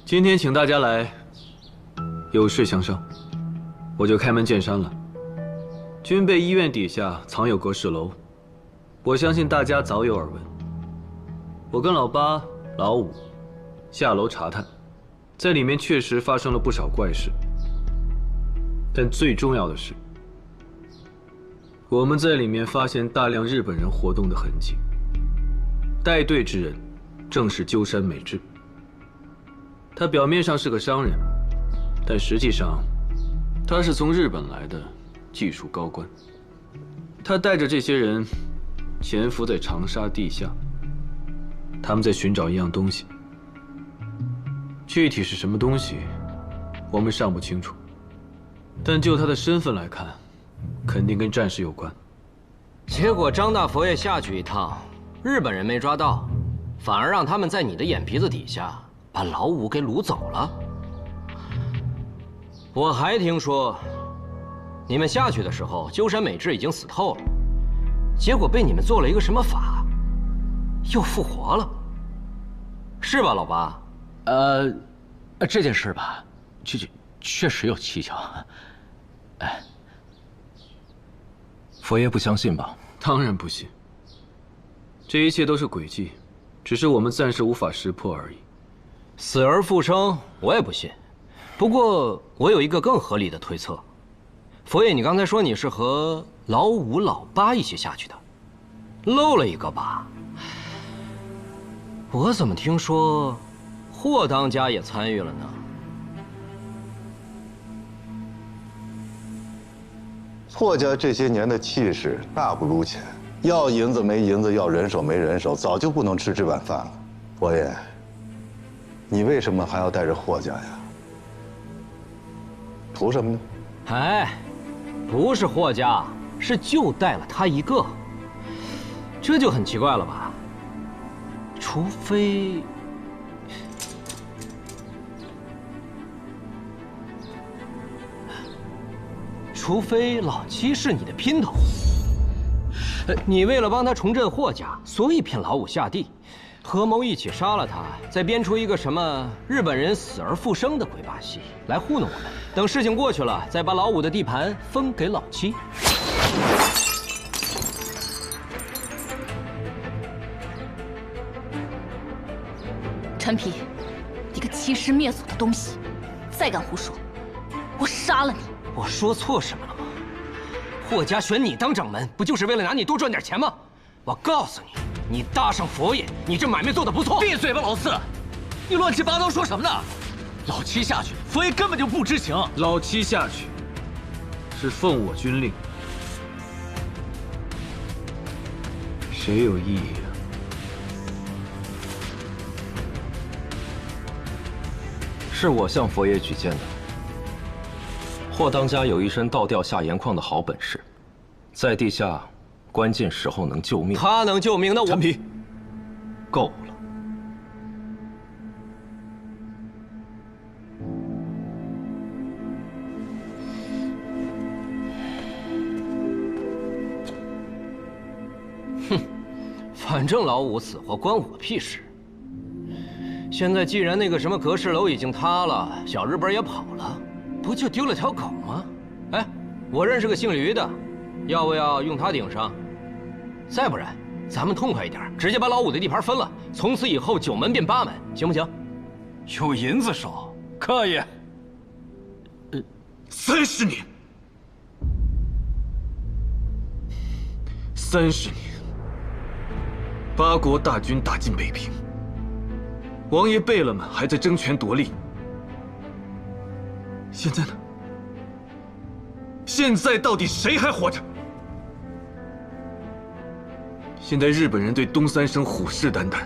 今天请大家来，有事相商，我就开门见山了。军备医院底下藏有阁室楼，我相信大家早有耳闻。我跟老八、老五下楼查探，在里面确实发生了不少怪事。但最重要的是，我们在里面发现大量日本人活动的痕迹。带队之人正是鸠山美智。他表面上是个商人，但实际上他是从日本来的技术高官。他带着这些人潜伏在长沙地下，他们在寻找一样东西，具体是什么东西，我们尚不清楚。但就他的身份来看，肯定跟战事有关。结果张大佛爷下去一趟，日本人没抓到，反而让他们在你的眼皮子底下把老五给掳走了。我还听说，你们下去的时候，鸠山美智已经死透了，结果被你们做了一个什么法，又复活了，是吧，老八？这件事吧，确实有蹊跷。哎，佛爷不相信吧？当然不信。这一切都是诡计，只是我们暂时无法识破而已。死而复生，我也不信。不过我有一个更合理的推测。佛爷，你刚才说你是和老五、老八一起下去的，漏了一个吧？我怎么听说霍当家也参与了呢？霍家这些年的气势大不如前，要银子没银子，要人手没人手，早就不能吃这碗饭了。佛爷，你为什么还要带着霍家呀？图什么呢？哎，不是霍家，是就带了他一个，这就很奇怪了吧？除非老七是你的姘头，你为了帮他重振霍家，所以骗老五下地，合谋一起杀了他，再编出一个什么日本人死而复生的鬼把戏来糊弄我们。等事情过去了，再把老五的地盘分给老七。陈皮，你个欺师灭祖的东西，再敢胡说，我杀了你！我说错什么了吗？霍家选你当掌门，不就是为了拿你多赚点钱吗？我告诉你，你搭上佛爷，你这买卖做得不错。闭嘴吧，老四！你乱七八糟说什么呢？老七下去，佛爷根本就不知情。老七下去是奉我军令，谁有异议啊？是我向佛爷举荐的。霍当家有一身倒吊下盐矿的好本事，在地下关键时候能救命。他能救命，那我陈皮，够了。哼，反正老五死活关我屁事。现在既然那个什么阁室楼已经塌了，小日本也跑了，不就丢了条狗吗？哎，我认识个姓驴的，要不要用他顶上？再不然，咱们痛快一点，直接把老五的地盘分了，从此以后9门变8门，行不行？有银子收，可以。30年，30年，8国大军打进北平，王爷贝勒们还在争权夺利。现在呢？现在到底谁还活着？现在日本人对东三省虎视眈眈，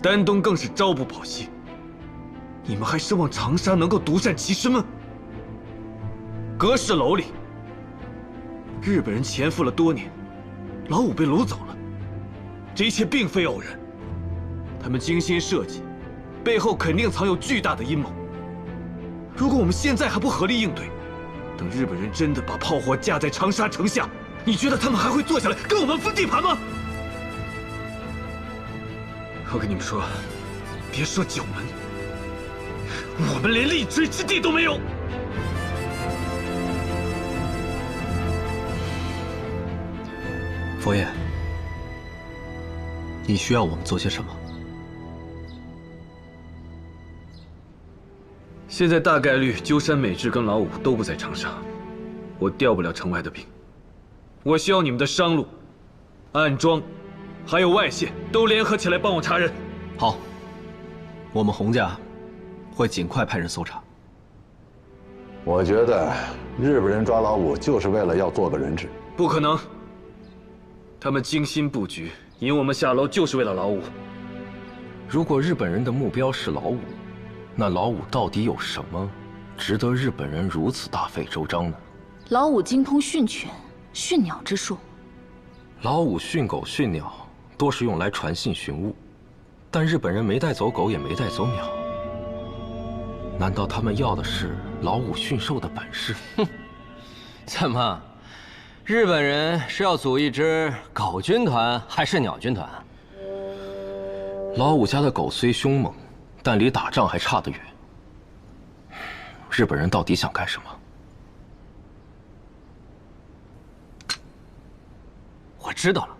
丹东更是朝不保夕。你们还奢望长沙能够独善其身吗？阁室楼里，日本人潜伏了多年，老五被掳走了，这一切并非偶然，他们精心设计，背后肯定藏有巨大的阴谋。如果我们现在还不合力应对，等日本人真的把炮火架在长沙城下，你觉得他们还会坐下来跟我们分地盘吗？我跟你们说，别说9门我们连立锥之地都没有。佛爷，你需要我们做些什么？现在大概率鸠山美智跟老五都不在长沙，我调不了城外的兵。我需要你们的商路、暗庄，还有外线都联合起来帮我查人。好，我们洪家会尽快派人搜查。我觉得日本人抓老五就是为了要做个人质。不可能，他们精心布局，引我们下楼就是为了老五。如果日本人的目标是老五，那老五到底有什么值得日本人如此大费周章呢？老五精通训犬、训鸟之术。老五训狗训鸟多是用来传信寻物，但日本人没带走狗，也没带走鸟。难道他们要的是老五驯兽的本事？怎么，日本人是要组一支狗军团还是鸟军团？老五家的狗虽凶猛，但离打仗还差得远。日本人到底想干什么？我知道了，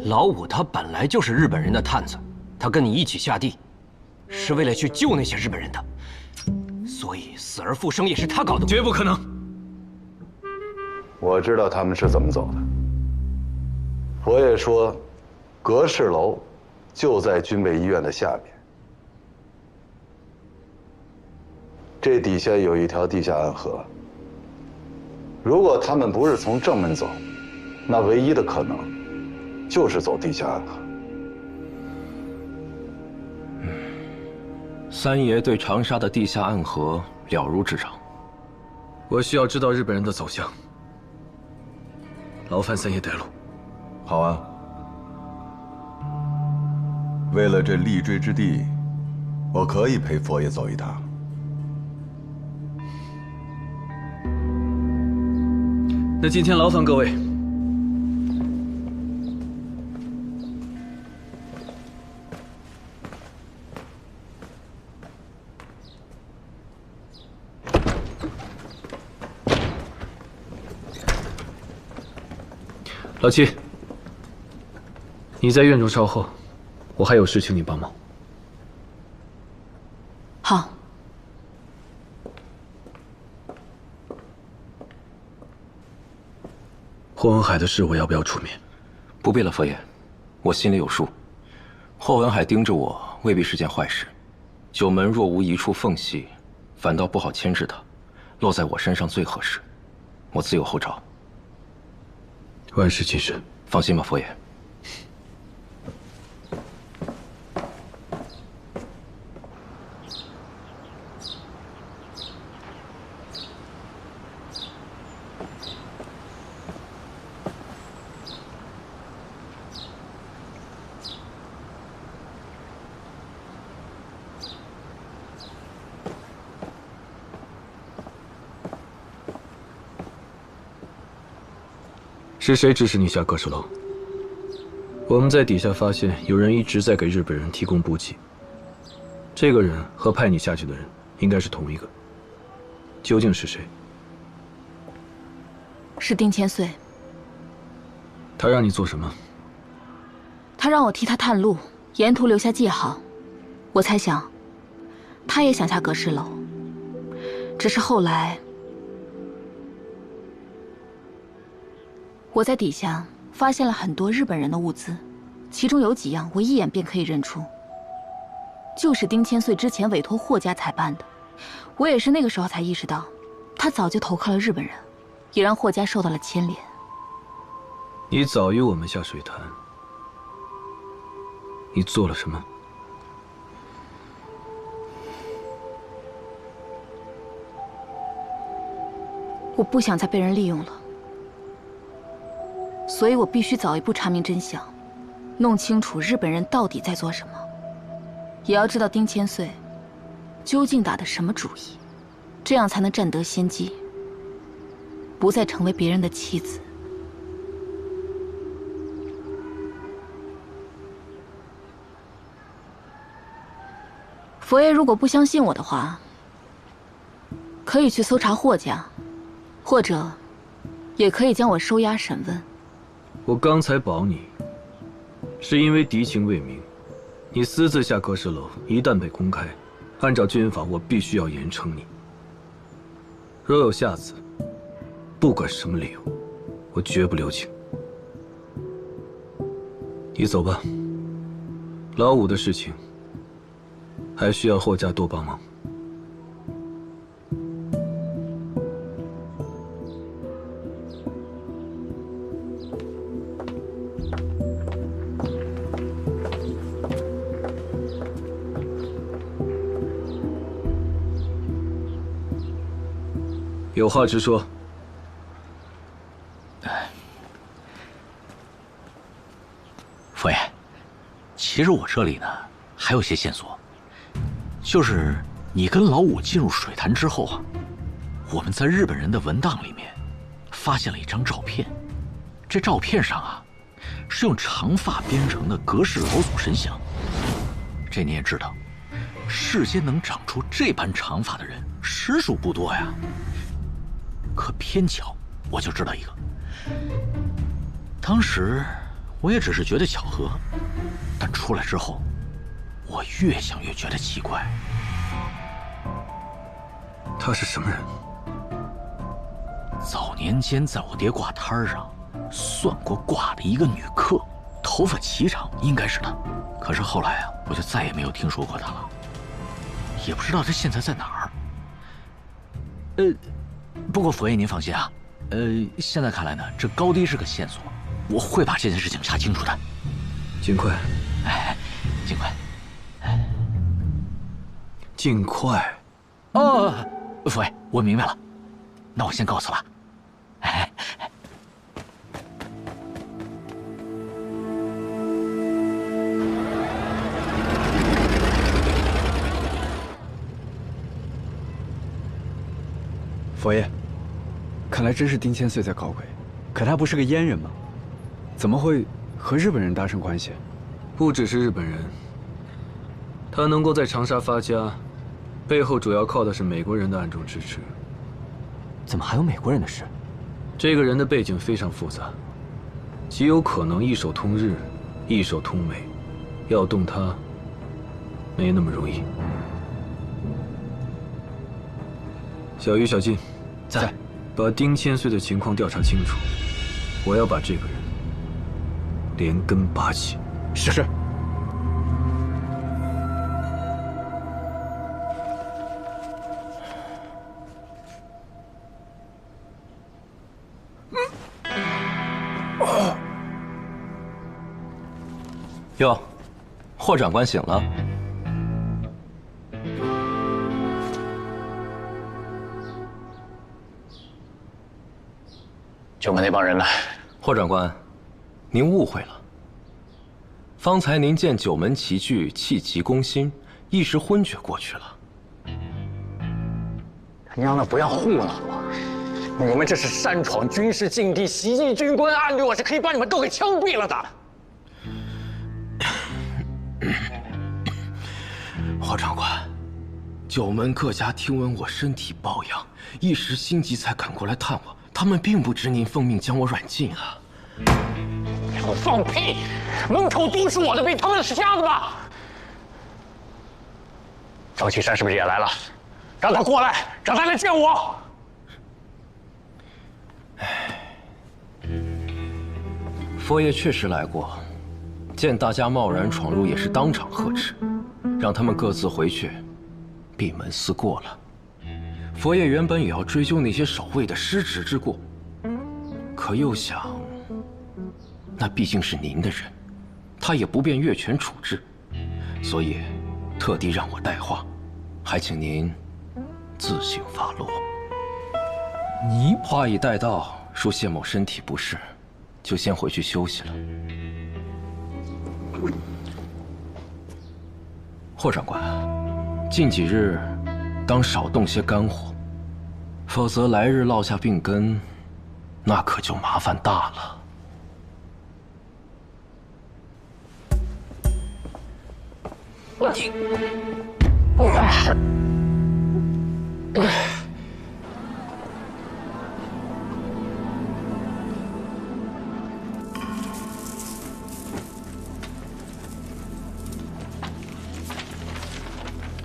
老五他本来就是日本人的探子，他跟你一起下地，是为了去救那些日本人的，所以死而复生也是他搞的。绝不可能！我知道他们是怎么走的。佛爷说，阁氏楼就在军备医院的下面，这底下有一条地下暗河。如果他们不是从正门走，那唯一的可能就是走地下暗河。三爷对长沙的地下暗河了如指掌。我需要知道日本人的走向。劳烦三爷带路。好啊。为了这立锥之地，我可以陪佛爷走一趟。那今天劳烦各位。老七，你在院中稍后，我还有事请你帮忙。好。霍文海的事，我要不要出面？不必了，佛爷，我心里有数。霍文海盯着我，未必是件坏事。九门若无一处缝隙，反倒不好牵制他，落在我身上最合适。我自有后招。万事谨慎。放心吧，佛爷。是谁指使你下阁氏楼？我们在底下发现有人一直在给日本人提供补给，这个人和派你下去的人应该是同一个。究竟是谁？是丁千岁。他让你做什么？他让我替他探路，沿途留下记号。我猜想，他也想下阁氏楼，只是后来我在底下发现了很多日本人的物资，其中有几样我一眼便可以认出，就是丁千岁之前委托霍家采办的。我也是那个时候才意识到，他早就投靠了日本人，也让霍家受到了牵连。你早于我们下水潭，你做了什么？我不想再被人利用了。所以我必须早一步查明真相，弄清楚日本人到底在做什么，也要知道丁千岁究竟打的什么主意，这样才能占得先机，不再成为别人的棋子。佛爷如果不相信我的话，可以去搜查霍家，或者也可以将我收押审问。我刚才保你，是因为敌情未明。你私自下阁试楼，一旦被公开，按照军法，我必须要严惩你。若有下次，不管什么理由，我绝不留情。你走吧，老五的事情还需要霍家多帮忙。有话直说。佛爷，其实我这里呢还有些线索，就是你跟老五进入水潭之后啊，我们在日本人的文档里面发现了一张照片，这照片上啊是用长发编成的格式老祖神像。这你也知道，世间能长出这般长发的人实属不多呀。可偏巧，我就知道一个。当时我也只是觉得巧合，但出来之后，我越想越觉得奇怪。他是什么人？早年间在我爹卦摊上算过卦的一个女客，头发颀长，应该是她。可是后来啊，我就再也没有听说过她了，也不知道她现在在哪儿。不过佛爷您放心啊，现在看来呢，这高低是个线索，我会把这件事情查清楚的。尽快。尽快。尽快。佛爷，我明白了，那我先告辞了。佛爷，看来真是丁千岁在搞鬼，可他不是个阉人吗？怎么会和日本人搭上关系？不只是日本人，他能够在长沙发家，背后主要靠的是美国人的暗中支持。怎么还有美国人的事？这个人的背景非常复杂，极有可能一手通日，一手通美，要动他，没那么容易。小鱼、小静，在，把丁千岁的情况调查清楚。我要把这个人连根拔起。是。哟，霍长官醒了。九门那帮人呢？霍长官，您误会了。方才您见九门齐聚，气急攻心，一时昏厥过去了。他娘的，不要糊弄我！你们这是擅闯军事境地，袭击军官，按律我是可以把你们都给枪毙了的。霍长官，九门各家听闻我身体抱恙，一时心急才赶过来探我。他们并不知您奉命将我软禁啊！我放屁！门口都是我的兵，他们是瞎子吧？赵启山是不是也来了？让他过来，让他来见我。佛爷确实来过，见大家贸然闯入，也是当场呵斥，让他们各自回去，闭门思过了。佛爷原本也要追究那些守卫的失职之过，可又想，那毕竟是您的人，他也不便越权处置，所以特地让我代话，还请您自行发落。你话已带到，说谢某身体不适，就先回去休息了。霍长官，近几日当少动些肝火，否则来日落下病根，那可就麻烦大了。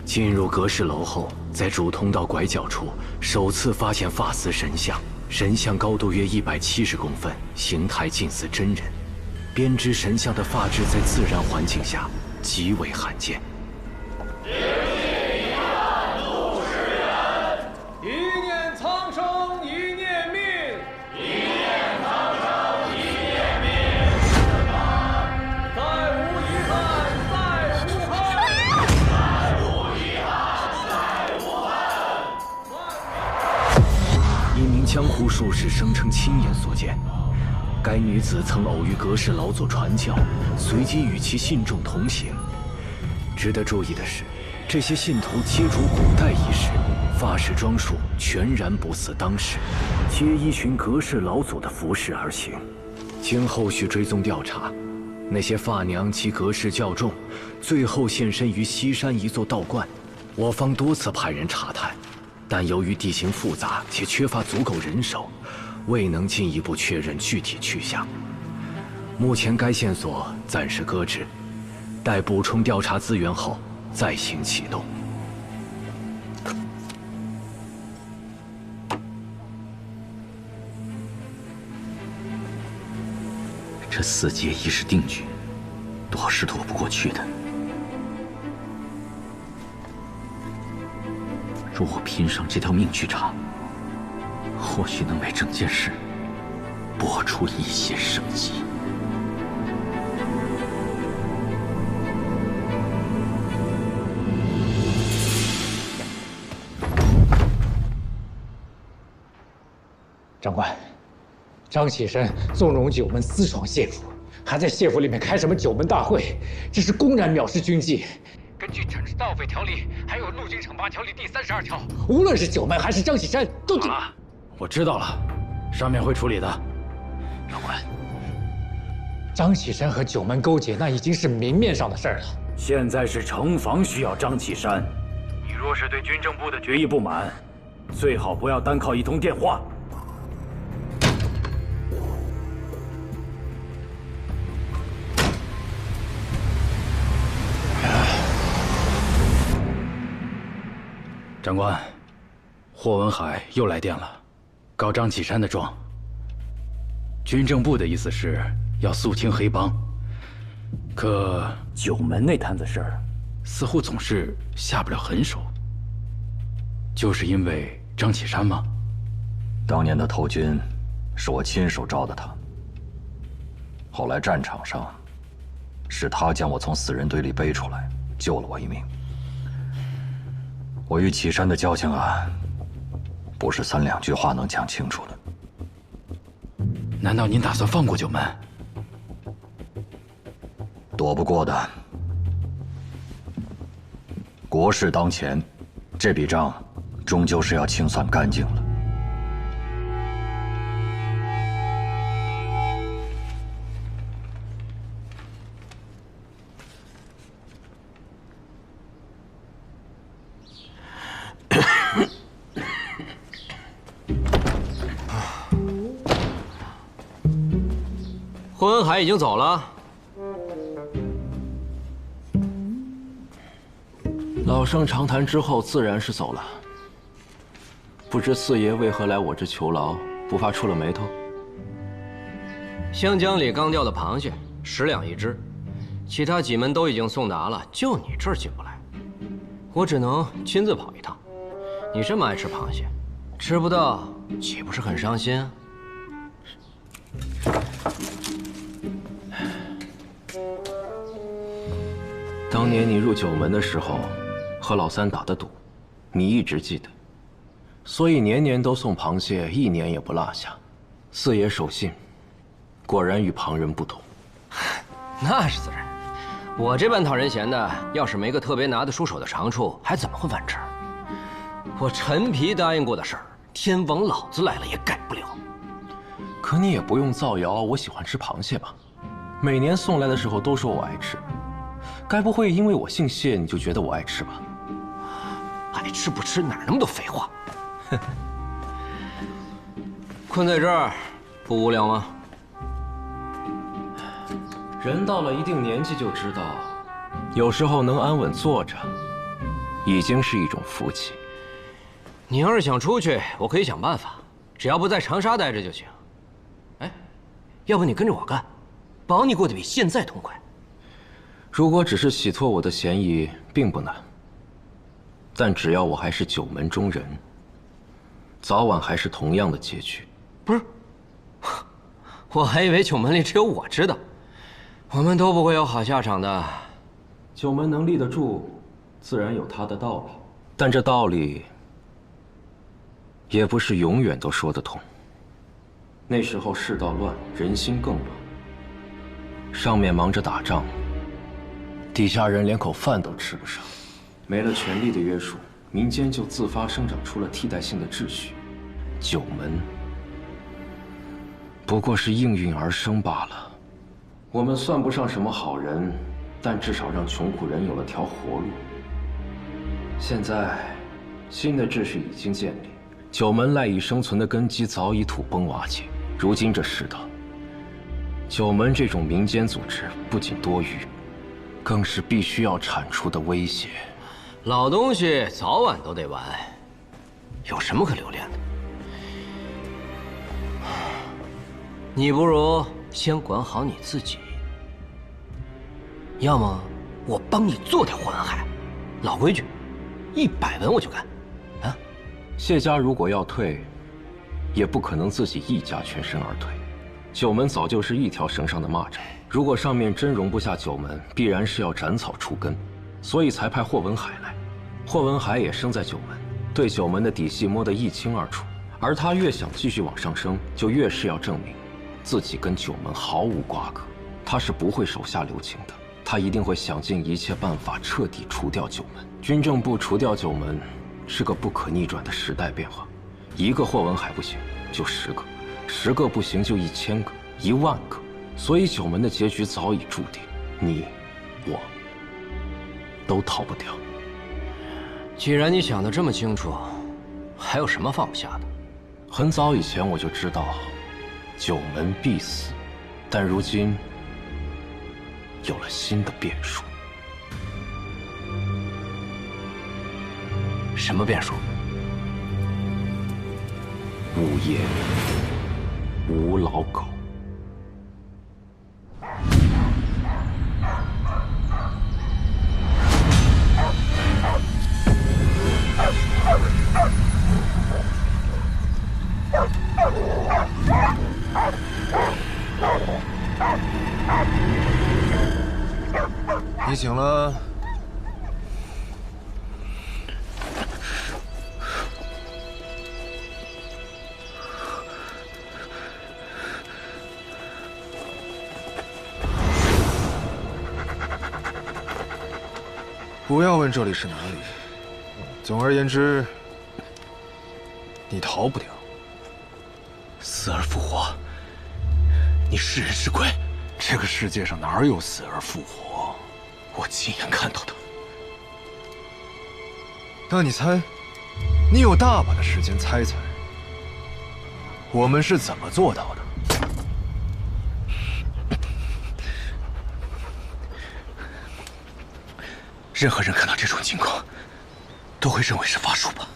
进入阁氏楼后，在主通道拐角处，首次发现发丝神像。神像高度约170公分，形态近似真人。编织神像的发质在自然环境下极为罕见。一念苍生，一念命；一念苍生，一念命。再无遗憾，再无憾；再无遗憾，再无憾。一名江湖术士声称亲眼所见，该女子曾偶遇阁氏老祖传教，随即与其信众同行。值得注意的是，这些信徒皆着古代衣饰。发饰装束全然不似当时，皆依循阁氏老祖的服饰而行。经后续追踪调查，那些发娘及阁氏教众，最后现身于西山一座道观。我方多次派人查探，但由于地形复杂且缺乏足够人手，未能进一步确认具体去向。目前该线索暂时搁置，待补充调查资源后再行启动。这4阶已是定局，躲是躲不过去的。若我拼上这条命去查，或许能为整件事拨出一些生机。长官，张启山纵容九门私闯谢府，还在谢府里面开什么九门大会，这是公然藐视军纪。根据惩治盗匪条例，还有陆军惩罚条例第32条，无论是九门还是张启山，都好了，我知道了，上面会处理的。长官，张启山和九门勾结，那已经是明面上的事儿了。现在是城防需要张启山，你若是对军政部的决议不满，最好不要单靠一通电话。长官，霍文海又来电了，告张启山的状。军政部的意思是要肃清黑帮，可九门那摊子事儿，似乎总是下不了狠手。就是因为张启山吗？当年的头军，是我亲手招的他。后来战场上，是他将我从死人堆里背出来，救了我一命。我与启山的交情啊，不是3、2句话能讲清楚的。难道您打算放过九门？躲不过的。国事当前，这笔账终究是要清算干净了。霍文海已经走了。老生常谈之后，自然是走了。不知四爷为何来我这求饶，不怕触了眉头？湘江里刚钓的螃蟹10两一只，其他几门都已经送达了，就你这儿进不来，我只能亲自跑一趟。你这么爱吃螃蟹，吃不到岂不是很伤心啊？当年你入九门的时候，和老三打的赌，你一直记得，所以年年都送螃蟹，一年也不落下。四爷守信，果然与旁人不同。那是自然，我这般讨人嫌的，要是没个特别拿得出手的长处，还怎么会完成？我陈皮答应过的事儿，天王老子来了也改不了。可你也不用造谣，我喜欢吃螃蟹吧？每年送来的时候都说我爱吃。该不会因为我姓谢，你就觉得我爱吃吧？爱吃不吃，哪那么多废话？哼！困在这儿，不无聊吗？人到了一定年纪就知道，有时候能安稳坐着，已经是一种福气。你要是想出去，我可以想办法，只要不在长沙待着就行。哎，要不你跟着我干，保你过得比现在痛快。如果只是洗脱我的嫌疑，并不难。但只要我还是九门中人，早晚还是同样的结局。不是，我还以为九门里只有我知道，我们都不会有好下场的。九门能立得住，自然有他的道理，但这道理也不是永远都说得通。那时候世道乱，人心更乱，上面忙着打仗，底下人连口饭都吃不上。没了权力的约束，民间就自发生长出了替代性的秩序。九门不过是应运而生罢了。我们算不上什么好人，但至少让穷苦人有了条活路。现在，新的秩序已经建立，九门赖以生存的根基早已土崩瓦解。如今这世道，九门这种民间组织不仅多余，更是必须要铲除的威胁。老东西早晚都得完，有什么可留恋的？你不如先管好你自己，要么我帮你做条火文海。老规矩，100文我就干。啊，谢家如果要退，也不可能自己一家全身而退。九门早就是一条绳上的蚂蚱，如果上面真容不下九门，必然是要斩草除根，所以才派霍文海来。霍文海也生在九门，对九门的底细摸得一清二楚。而他越想继续往上升，就越是要证明自己跟九门毫无瓜葛。他是不会手下留情的，他一定会想尽一切办法彻底除掉九门。军政部除掉九门，是个不可逆转的时代变化。一个霍文海不行，就10个；10个不行，就1000个、10000个。所以九门的结局早已注定，你、我都逃不掉。既然你想得这么清楚，还有什么放不下的？很早以前我就知道，九门必死，但如今有了新的变数。什么变数？无业，无老狗。你醒了。不要问这里是哪里。总而言之，你逃不掉。死而复活，你是人是鬼？这个世界上哪有死而复活？我亲眼看到的。那你猜，你有大把的时间猜猜，我们是怎么做到的？任何人看到这种情况，都会认为是法术吧？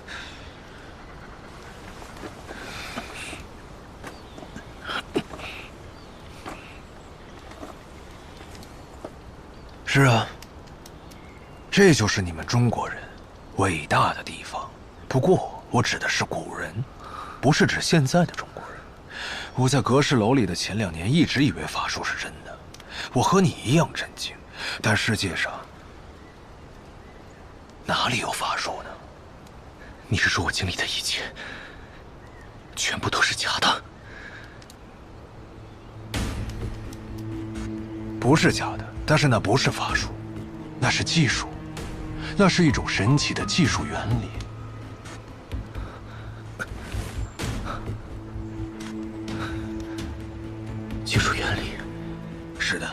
是啊，这就是你们中国人伟大的地方。不过，我指的是古人，不是指现在的中国人。我在阁氏楼里的前2年一直以为法术是真的，我和你一样震惊。但世界上哪里有法术呢？你是说我经历的一切，全部都是假的？不是假的，但是那不是法术，那是技术，那是一种神奇的技术原理。技术原理？是的，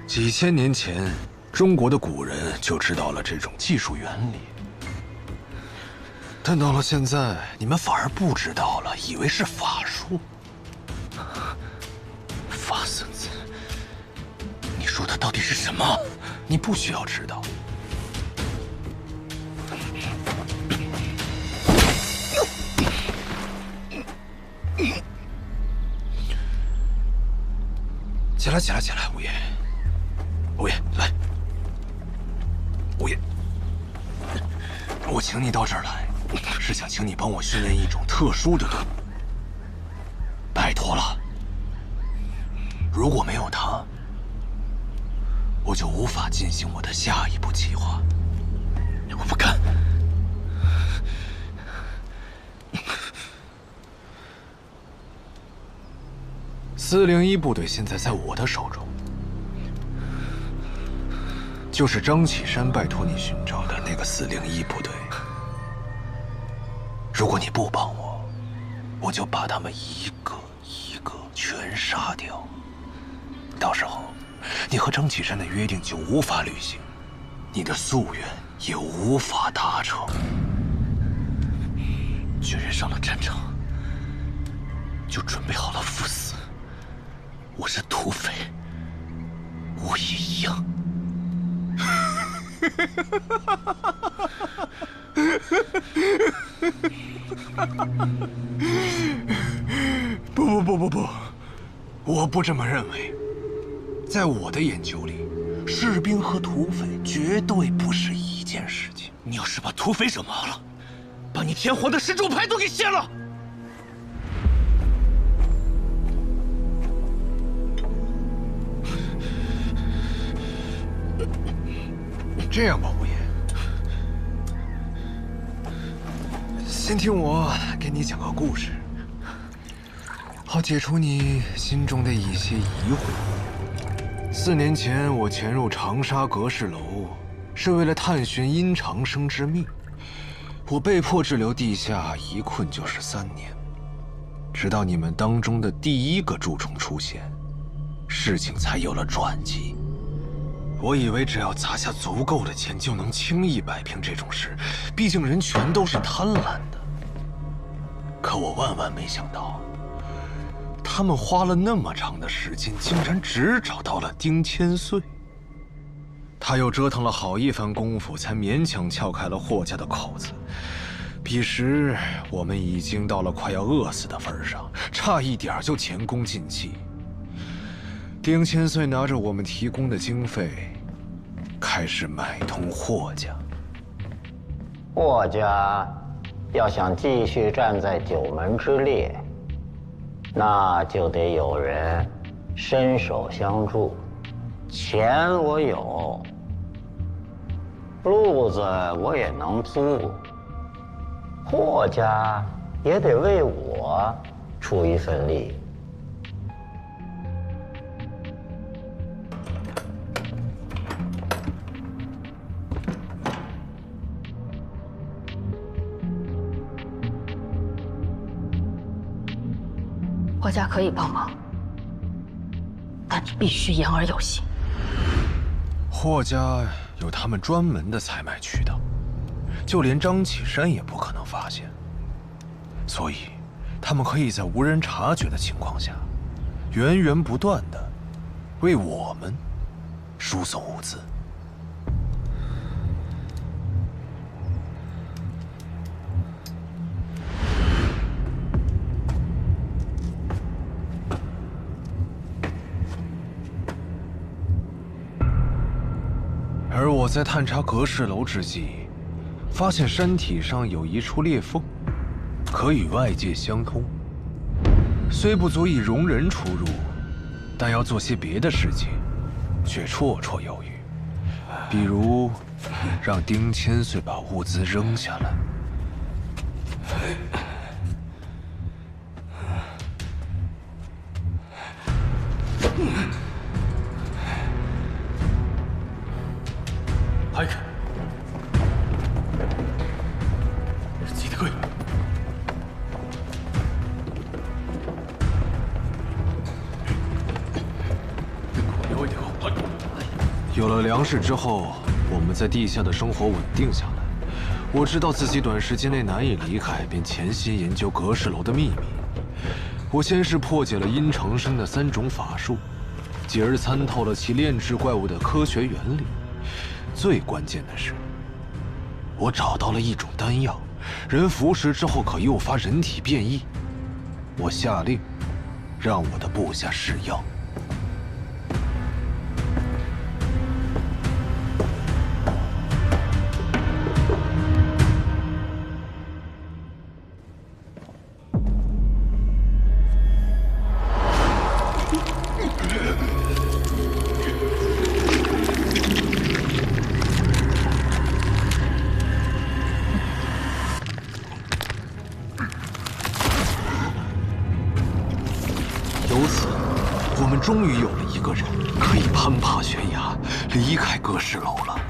几千年前，中国的古人就知道了这种技术原理。但到了现在，你们反而不知道了，以为是法术。法孙子，你说的到底是什么？你不需要知道。起来，起来，起来，五爷，五爷，来，五爷，我请你到这儿来，是想请你帮我训练一种特殊的动物。拜托了，如果没有它，我就无法进行我的下一步计划。我不干。401部队现在在我的手中，就是张启山拜托你寻找的那个401部队。如果你不帮我，我就把他们一个一个全杀掉。到时候，你和张启山的约定就无法履行，你的夙愿也无法达成。军人上了战场，就准备好了赴死。我是土匪，我也一样。不，我不这么认为。在我的研究里，士兵和土匪绝对不是一件事情。你要是把土匪惹毛了，把你天皇的神主牌都给卸了！这样吧，五爷，先听我给你讲个故事，好解除你心中的一些疑惑。4年前，我潜入长沙阁氏楼，是为了探寻殷长生之秘。我被迫滞留地下，一困就是3年，直到你们当中的第一个蛀虫出现，事情才有了转机。我以为只要砸下足够的钱，就能轻易摆平这种事，毕竟人全都是贪婪的。可我万万没想到，他们花了那么长的时间，竟然只找到了丁千岁。他又折腾了好一番功夫，才勉强撬开了霍家的口子。彼时我们已经到了快要饿死的份上，差一点就前功尽弃。丁千岁拿着我们提供的经费，开始买通霍家。霍家要想继续站在九门之列，那就得有人伸手相助。钱我有，路子我也能租，霍家也得为我出一份力。霍家可以帮忙，但你必须言而有信。霍家有他们专门的采买渠道，就连张启山也不可能发现，所以他们可以在无人察觉的情况下，源源不断的为我们输送物资。而我在探查阁氏楼之际，发现山体上有一处裂缝，可与外界相通。虽不足以容人出入，但要做些别的事情，却绰绰有余。比如，让丁千岁把物资扔下来。还看，记得跪。有一条。有了粮食之后，我们在地下的生活稳定下来，我知道自己短时间内难以离开，便潜心研究阁氏楼的秘密。我先是破解了殷长生的3种法术，继而参透了其炼制怪物的科学原理。最关键的是，我找到了一种丹药，人服食之后可诱发人体变异。我下令，让我的部下试药。终于有了一个人可以攀爬悬崖，离开阁氏楼了。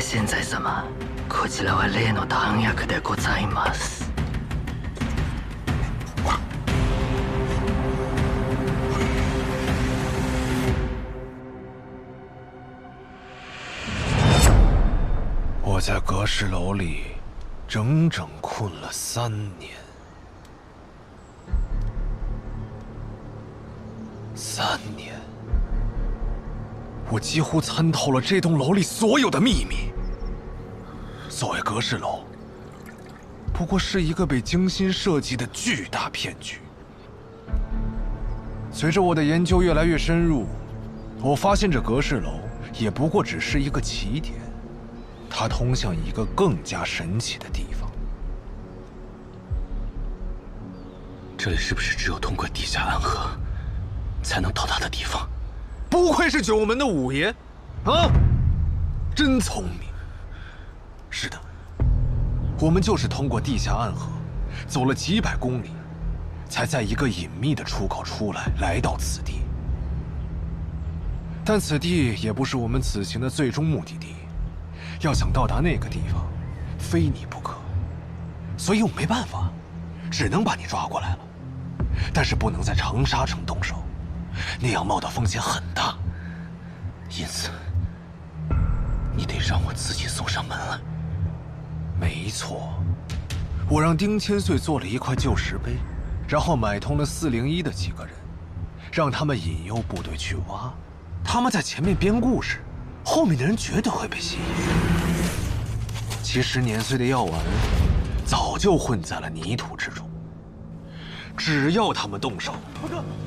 現在様、こちらは例の弾薬でございます。我在阁氏楼里整整困了3年，3年，我几乎参透了这栋楼里所有的秘密。所谓阁氏楼，不过是一个被精心设计的巨大骗局。随着我的研究越来越深入，我发现这阁氏楼也不过只是一个起点，它通向一个更加神奇的地方。这里是不是只有通过地下暗河才能到达的地方？不愧是九门的五爷，啊，真聪明。是的，我们就是通过地下暗河，走了几百公里，才在一个隐秘的出口出来，来到此地。但此地也不是我们此行的最终目的地，要想到达那个地方，非你不可。所以我没办法，只能把你抓过来了。但是不能在长沙城动手，那样冒的风险很大。因此，你得让我自己送上门来。没错，我让丁千岁做了一块旧石碑，然后买通了401的几个人，让他们引诱部队去挖。他们在前面编故事，后面的人绝对会被吸引。其实年岁的药丸早就混在了泥土之中，只要他们动手，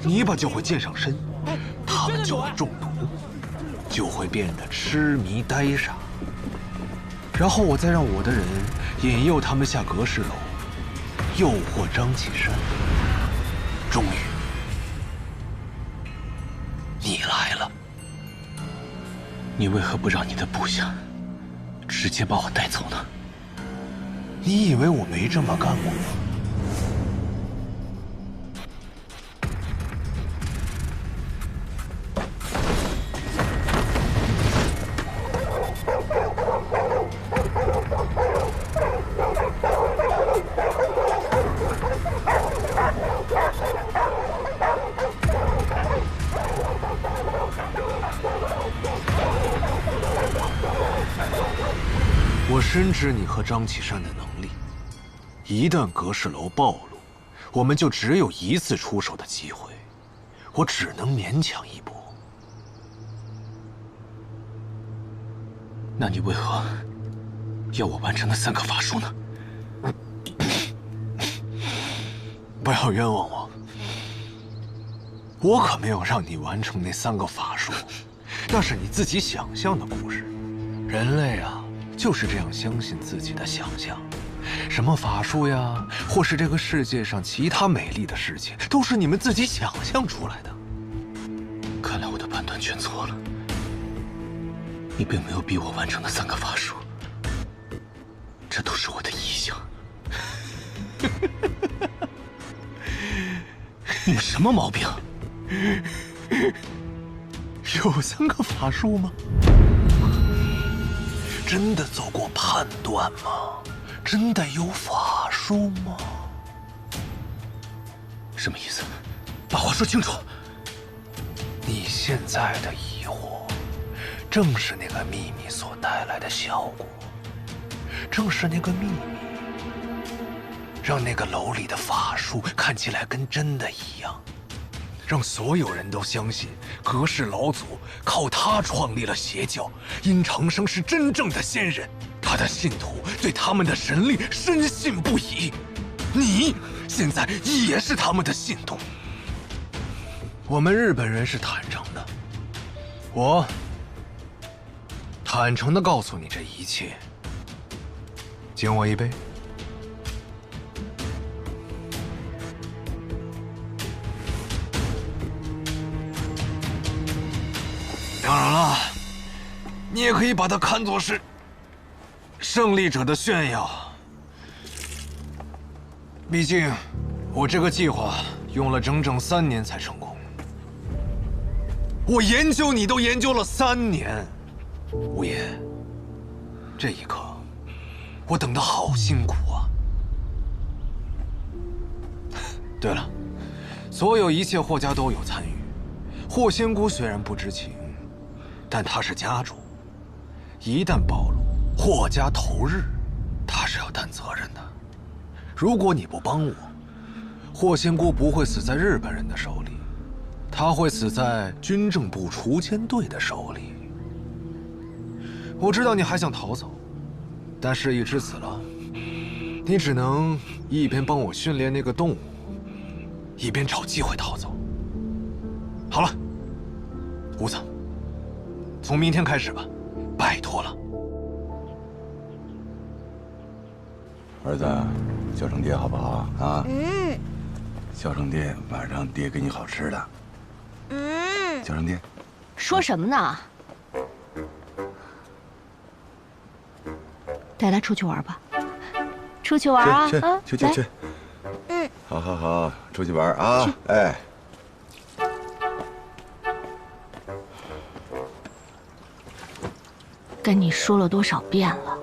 泥巴就会溅上身，他们就会中毒，就会变得痴迷呆傻。然后我再让我的人引诱他们下阁氏楼，诱惑张启山。终于，你来了。你为何不让你的部下直接把我带走呢？你以为我没这么干过吗？我深知你和张启山的能力，一旦阁氏楼暴露，我们就只有一次出手的机会，我只能勉强一搏。那你为何要我完成那3个法术呢？不要冤枉我，我可没有让你完成那3个法术，那是你自己想象的故事。人类啊，就是这样相信自己的想象，什么法术呀，或是这个世界上其他美丽的事情，都是你们自己想象出来的。看来我的判断全错了，你并没有逼我完成那3个法术，这都是我的臆想。你什么毛病？有3个法术吗？真的做过判断吗？真的有法术吗？什么意思？把话说清楚。你现在的疑惑，正是那个秘密所带来的效果。正是那个秘密，让那个楼里的法术看起来跟真的一样，让所有人都相信格氏老祖靠他创立了邪教，殷长生是真正的仙人，他的信徒对他们的神力深信不疑。你现在也是他们的信徒。我们日本人是坦诚的，我坦诚地告诉你这一切。敬我一杯。当然了，你也可以把它看作是胜利者的炫耀。毕竟，我这个计划用了整整3年才成功。我研究你都研究了3年，无言。这一刻，我等得好辛苦啊！对了，所有一切霍家都有参与。霍仙姑虽然不知情，但她是家主，一旦暴露，霍家头日，她是要担责任的。如果你不帮我，霍仙姑不会死在日本人的手里，她会死在军政部除奸队的手里。我知道你还想逃走，但事已至此了，你只能一边帮我训练那个动物，一边找机会逃走。好了，屋子，从明天开始吧，拜托了。儿子，叫声爹好不好啊？嗯。叫声爹，晚上爹给你好吃的。嗯。叫声爹。说什么呢？带他出去玩吧，出去玩啊！去。嗯。好，出去玩啊！哎。跟你说了多少遍了，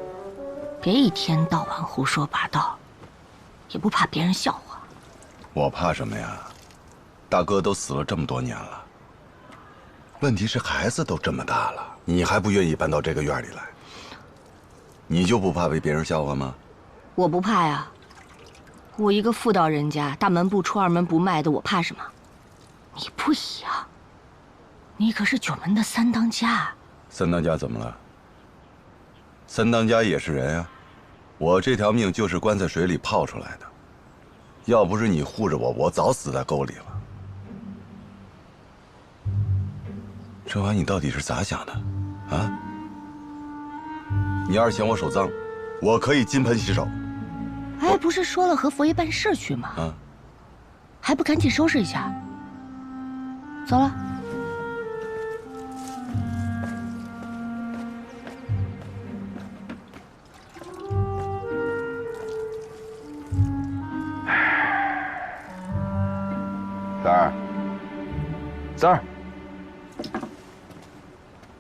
别一天到晚胡说八道，也不怕别人笑话。我怕什么呀？大哥都死了这么多年了。问题是孩子都这么大了，你还不愿意搬到这个院里来？你就不怕被别人笑话吗？我不怕呀，我一个妇道人家，大门不出二门不迈的，我怕什么？你不一样，你可是9门的3当家。3当家怎么了？3当家也是人啊，我这条命就是关在水里泡出来的，要不是你护着我，我早死在沟里了。这玩意你到底是咋想的，啊？你要是嫌我手脏，我可以金盆洗手。哎，不是说了和佛爷办事去吗？啊，还不赶紧收拾一下？走了。三儿，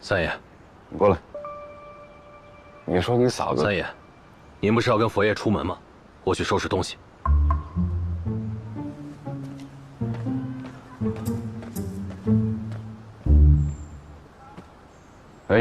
三爷，你过来。你说你嫂子……三爷，您不是要跟佛爷出门吗？我去收拾东西。哎，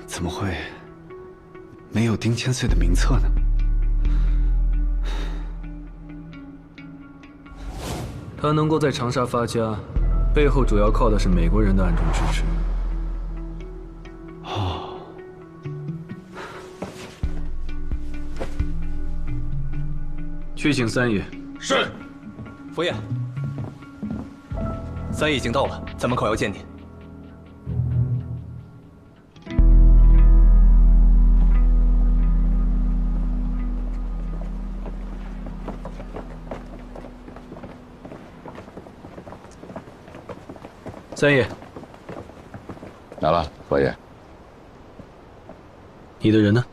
怎么会没有丁千岁的名册呢？他能够在长沙发家，背后主要靠的是美国人的暗中支持。哦，去请三爷。是。佛爷，三爷已经到了，在门口要见您。三爷，来了，佛爷。你的人呢？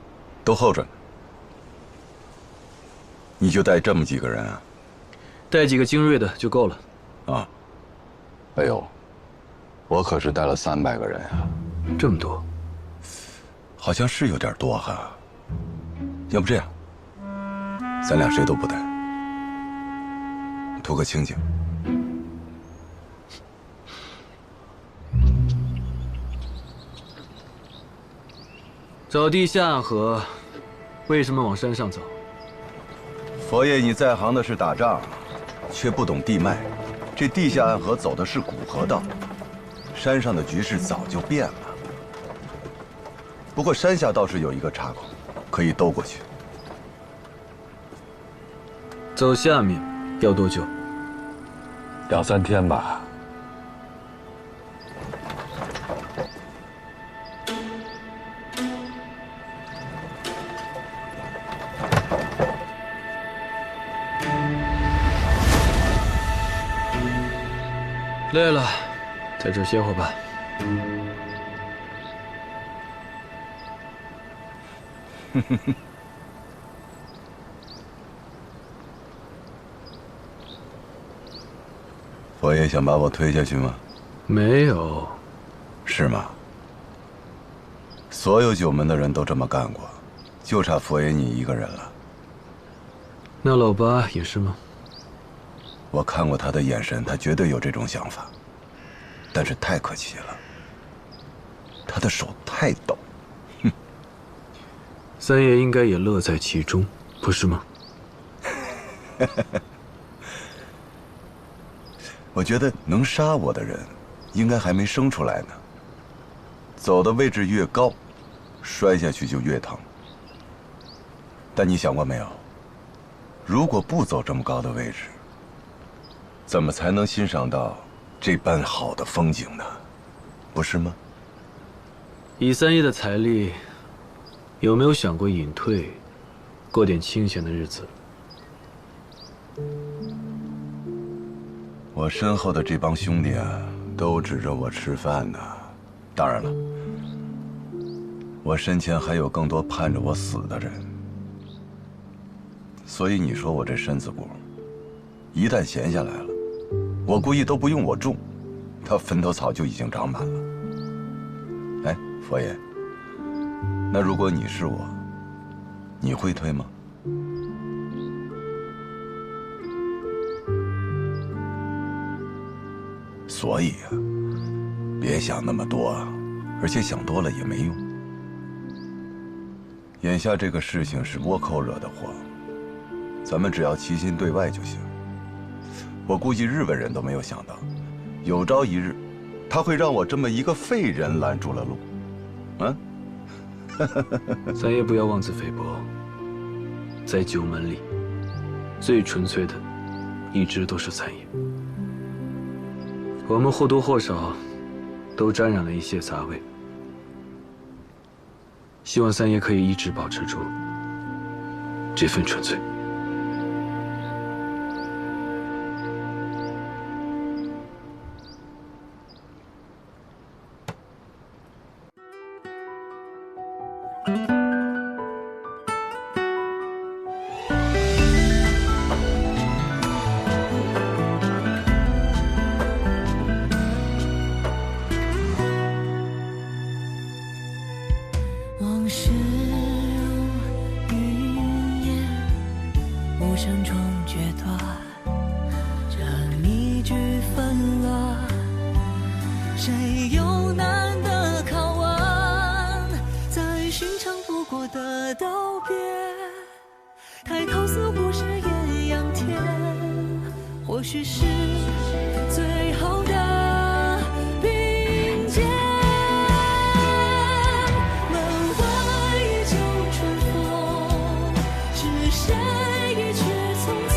都候着。你就带这么几个人啊？带几个精锐的就够了。啊。哎呦，我可是带了300个人啊！这么多，好像是有点多哈。要不这样，咱俩谁都不带，图个清静。找地下暗河，为什么往山上走？佛爷，你在行的是打仗，却不懂地脉。这地下暗河走的是古河道，山上的局势早就变了。不过山下倒是有一个岔口，可以兜过去。走下面要多久？2、3天吧。累了，在这儿歇会儿吧。佛爷想把我推下去吗？没有。是吗？所有九门的人都这么干过，就差佛爷你一个人了。那老八也是吗？我看过他的眼神，他绝对有这种想法，但是太可惜了，他的手太抖。哼，三爷应该也乐在其中，不是吗？我觉得能杀我的人，应该还没生出来呢。走的位置越高，摔下去就越疼。但你想过没有，如果不走这么高的位置，怎么才能欣赏到这般好的风景呢？不是吗？以三爷的财力，有没有想过隐退，过点清闲的日子？我身后的这帮兄弟啊，都指着我吃饭呢。当然了，我身前还有更多盼着我死的人。所以你说我这身子骨，一旦闲下来了，我估计都不用我种，它坟头草就已经长满了。哎，佛爷，那如果你是我，你会退吗？所以啊，别想那么多，而且想多了也没用。眼下这个事情是倭寇惹的祸，咱们只要齐心对外就行。我估计日本人都没有想到，有朝一日，他会让我这么一个废人拦住了路。啊？三爷不要妄自菲薄，在九门里，最纯粹的，一直都是三爷。我们或多或少都沾染了一些杂味，希望三爷可以一直保持住这份纯粹。往事如云烟，无声中决断，这谜局纷乱，谁又难得考完？在寻常不过的道别，抬头似乎是艳阳天，或许是最好的并肩。门外依旧春风，是谁一去匆匆？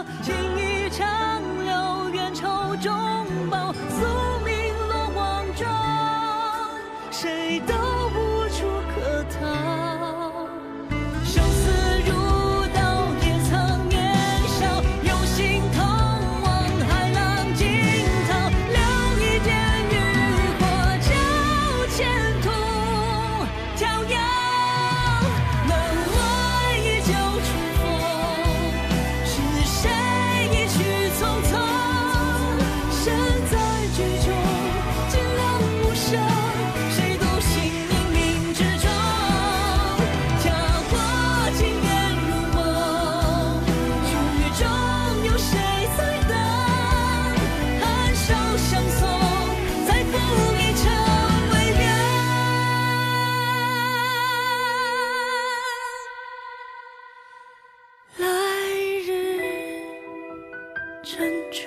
笑，情意长留，冤仇终报，宿命落网中，谁都无处可逃。生死如刀，也曾年少，有心同往海浪惊涛，留一点余火照前途飘摇。门外依旧重逢，是谁一去匆匆？身在局中，尽量无声，谁独行冥冥之中。跳过惊艳如梦，风雨中有谁在等？含笑相送，再赴一程为缘。来日珍重。